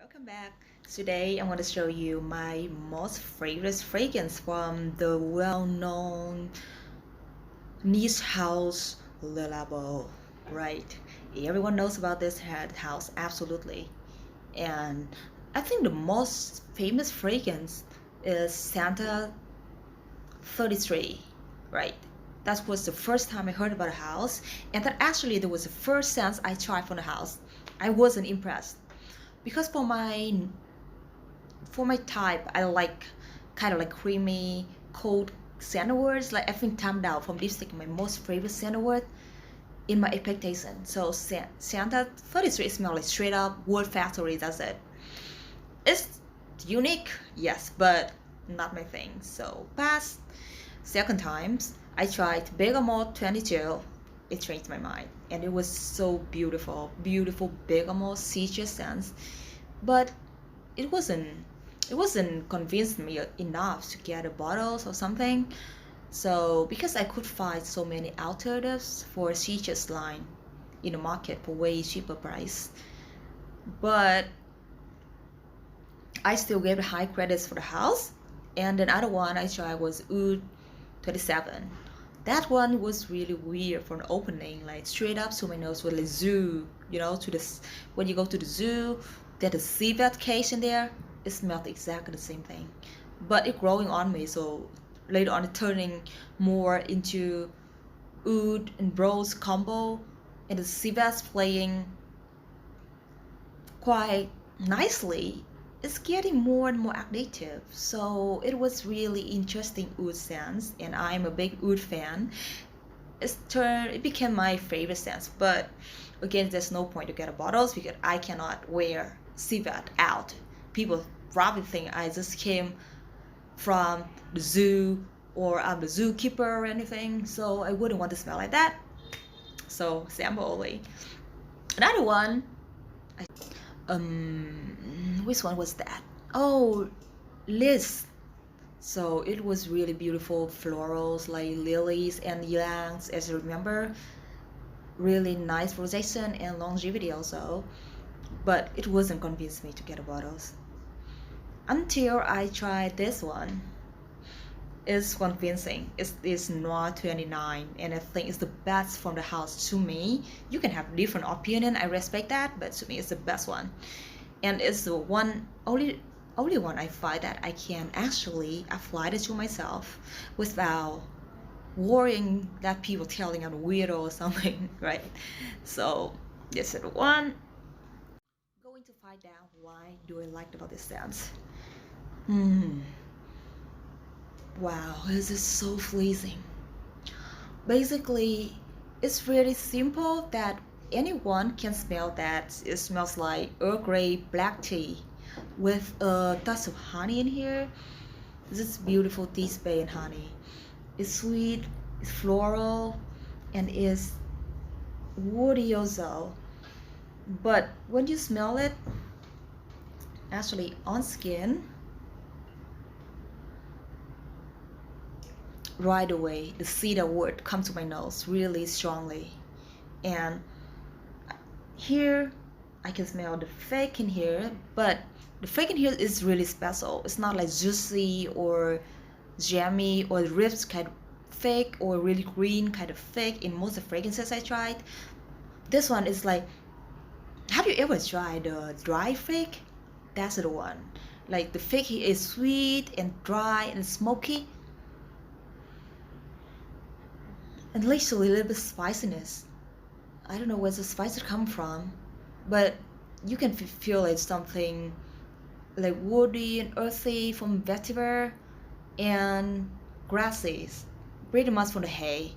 Welcome back. Today I'm going to show you my most favorite fragrance from the well-known niche house Labo. Right? Everyone knows about this house, absolutely. And I think the most famous fragrance is Santa 33, right? That was the first time I heard about a house, and that actually there was the first scent I tried from the house. I wasn't impressed because for my type, I like kind of like creamy, cold sandalwoods. Like I think Tam Dao from lipstick my most favorite sandalwood in my expectation. So Santa 33 smell like straight up wood factory. That's it. It's unique, yes, but not my thing. So past second times, I tried Bergamot 22. It changed my mind, and it was so beautiful, beautiful bergamot citrus scents. But it wasn't it wasn't convinced me enough to get a bottles or something. So because I could find so many alternatives for citrus line in the market for way cheaper price, but I still gave the high credits for the house. And another one I tried was Oud 27. That one was really weird for an opening, like straight up to my nose with a zoo, to this when you go to the zoo, there's a civet cage in there. It smelled exactly the same thing, but it growing on me. So later on, it turning more into oud and rose combo, and the civets playing quite nicely. It's getting more and more addictive. So it was really interesting oud sense, and I'm a big oud fan. It became my favorite sense. But again, there's no point to get a bottles because I cannot wear civet out. People probably think I just came from the zoo or I'm the zookeeper or anything. So I wouldn't want to smell like that. So sample only. Another one, which one was that? Oh, Liz. So it was really beautiful florals like lilies and ylangs, as you remember. Really nice projection and longevity also. But it wasn't convinced me to get a bottles until I tried this one. It's convincing. It's Noir 29, and I think it's the best from the house to me. You can have different opinion, I respect that, but to me it's the best one. And it's the only one I find that I can actually apply it to myself without worrying that people telling I'm a weirdo or something, right? So this is the one. Going to find out why do I like about this dance. Hmm. Wow, this is so pleasing. Basically, it's really simple that anyone can smell that. It smells like Earl Grey black tea with a touch of honey in here. This is beautiful tea spray and honey. It's sweet, it's floral, and it's woody also. But when you smell it, actually on skin, right away the cedar wood comes to my nose really strongly. And here I can smell the fake in here, but the fake in here is really special. It's not like juicy or jammy or ripped kind of fake or really green kind of fake in most of the fragrances I tried. This one is like, have you ever tried the dry fake? That's the one. Like the fake here is sweet and dry and smoky, and literally a little bit spiciness. I don't know where the spices come from, but you can feel like something like woody and earthy from vetiver and grasses, pretty much from the hay.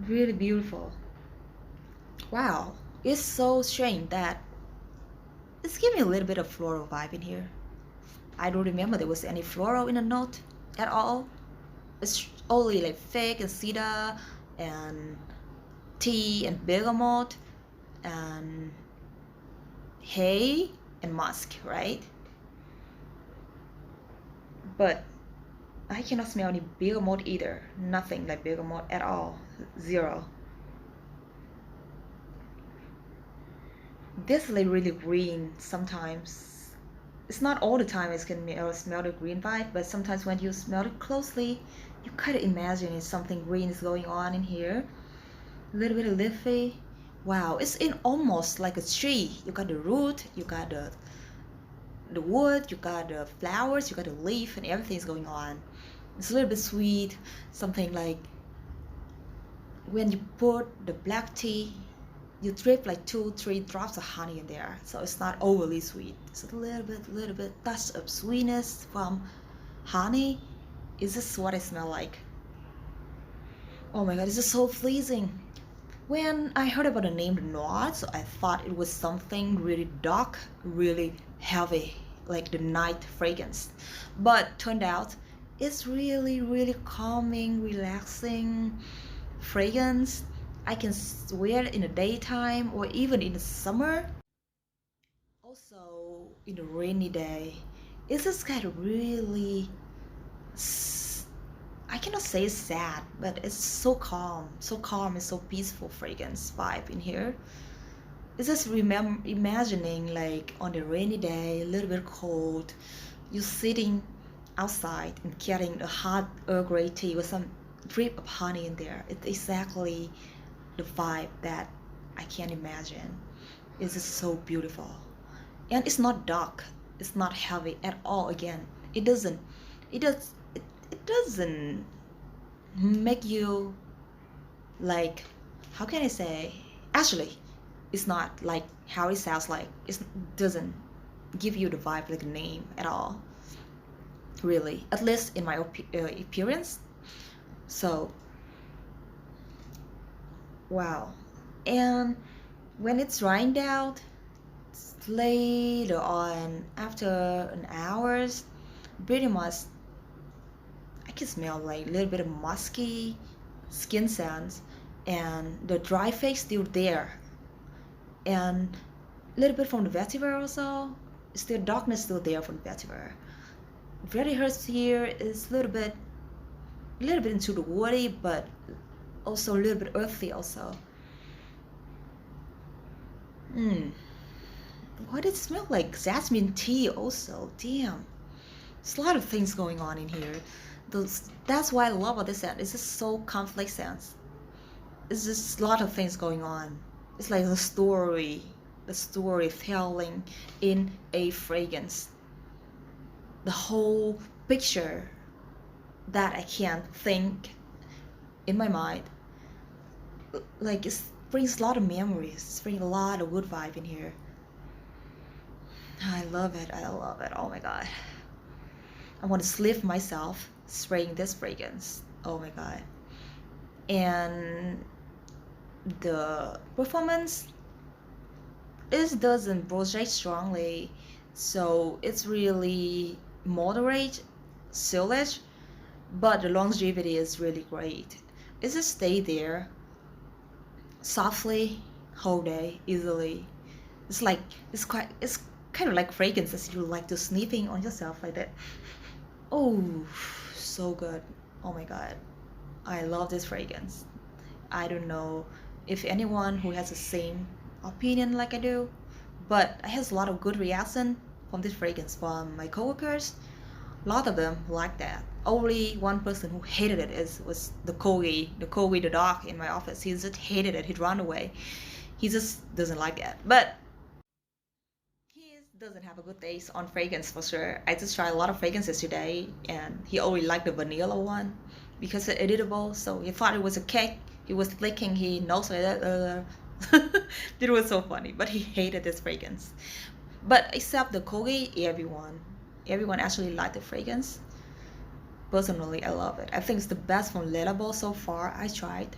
Really beautiful. Wow, it's so strange that it's giving a little bit of floral vibe in here. I don't remember there was any floral in the note at all. It's only like fig and cedar and tea and bergamot and hay and musk, right? But I cannot smell any bergamot either. Nothing like bergamot at all. Zero. This like really green sometimes. It's not all the time it can smell the green vibe, but sometimes when you smell it closely, you kind of imagine it's something green is going on in here. A little bit of leafy. Wow, it's in almost like a tree. You got the root, you got the wood, you got the flowers, you got the leaf, and everything's going on. It's a little bit sweet, something like when you put the black tea, you drip like 2 3 drops of honey in there, so it's not overly sweet. It's a little bit touch of sweetness from honey. Is this what I smell like? Oh my god, this is so pleasing. When I heard about the name Noir, so I thought it was something really dark, really heavy, like the night fragrance. But turned out it's really calming, relaxing fragrance. I can wear it in the daytime or even in the summer. Also in a rainy day. It's just kind of really I cannot say it's sad, but it's so calm and so peaceful fragrance vibe in here. It's just imagining like on the rainy day, a little bit cold, you sitting outside and getting a hot Earl Grey tea with some drip of honey in there. It's exactly the vibe that I can imagine. It's just so beautiful. And it's not dark. It's not heavy at all again. It doesn't it does it doesn't make you like, how can I say, actually it's not like how it sounds like. It doesn't give you the vibe like a name at all, really, at least in my appearance. So wow. And when it's drying out later on after an hours, pretty much I can smell like a little bit of musky skin scents, and the dry face still there, and a little bit from the vetiver also. Still darkness still there from the vetiver. Very hurts here is a little bit into the woody, but also a little bit earthy also. Hmm. What did it smell like? Jasmine tea also. Damn. There's a lot of things going on in here. That's why I love what this scent. It's just so complex sense. It's just a lot of things going on. It's like the storytelling in a fragrance. The whole picture that I can't think in my mind. Like it brings a lot of memories. It brings a lot of good vibe in here. I love it. I love it. Oh my god. I want to sleep myself spraying this fragrance. Oh my god. And the performance is doesn't project strongly, so it's really moderate silage, but the longevity is really great. It just stay there softly whole day easily. It's like it's kind of like fragrances you like to sniffing on yourself like that. Oh, so good. Oh my god. I love this fragrance. I don't know if anyone who has the same opinion like I do, but I have a lot of good reaction from this fragrance from my coworkers. A lot of them like that. Only one person who hated it was the dog in my office. He just hated it. He'd run away. He just doesn't like that. But he doesn't have a good taste on fragrance for sure. I just tried a lot of fragrances today, and he only liked the vanilla one because it's edible. So he thought it was a cake. He was licking his nose like that. It was so funny, but he hated this fragrance. But except the Kogi, everyone actually liked the fragrance. Personally, I love it. I think it's the best from Labo so far I tried.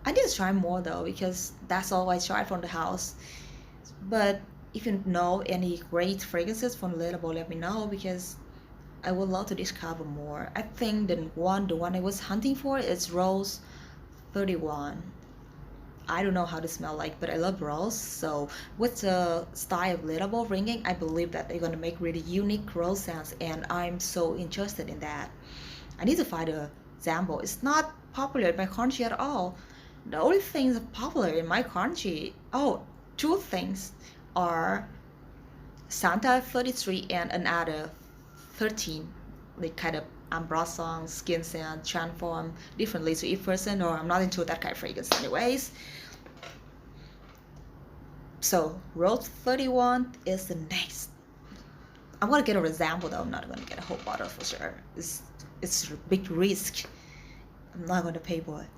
I need to try more though because that's all I tried from the house. But if you know any great fragrances from Labo, let me know because I would love to discover more. I think the one I was hunting for is Rose 31. I don't know how to smell like, but I love rose. So with the style of Labo ringing, I believe that they're gonna make really unique rose scents, and I'm so interested in that. I need to find a example. It's not popular in my country at all. The only things popular in my country, oh, two things are Santa 33 and another 13. They kind of umbrella songs, skin scent, transform differently to each person, or I'm not into that kind of fragrance anyways. So Rose 31 is the next. I'm gonna get a sample though. I'm not gonna get a whole bottle for sure. It's a big risk. I'm not gonna pay for it.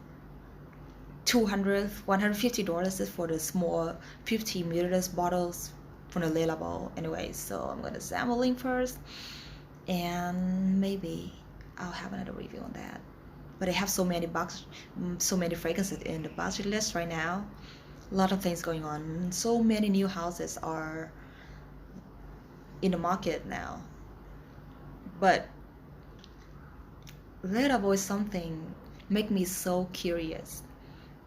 $150 is for the small 50 milliliters bottles from the Labo anyway. So I'm gonna sampling first, and maybe I'll have another review on that. But I have so many fragrances in the budget list right now. A lot of things going on. So many new houses are in the market now. But Labo is something make me so curious.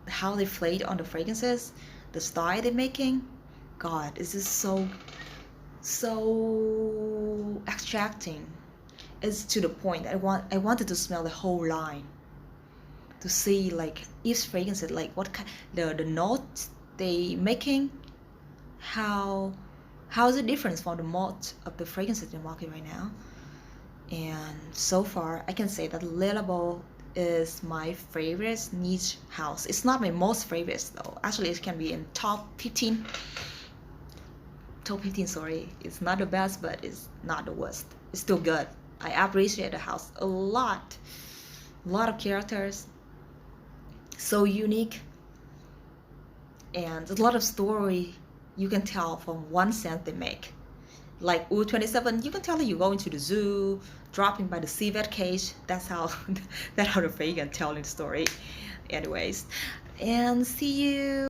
How they played on the fragrances, the style they're making. God, this is so extracting. It's to the point I wanted to smell the whole line, to see like each fragrance, like what kind the note they making, how's the difference from the malt of the fragrances in the market right now. And so far I can say that Labo is my favorite niche house. It's not my most favorite though. Actually, it can be in top 15. Top 15, sorry. It's not the best, but it's not the worst. It's still good. I appreciate the house a lot. A lot of characters. So unique. And a lot of story you can tell from one scent they make. Like U27, you can tell that you go into the zoo, dropping by the civet cage. That's how that's how the fragrance telling the story. Anyways, and see you.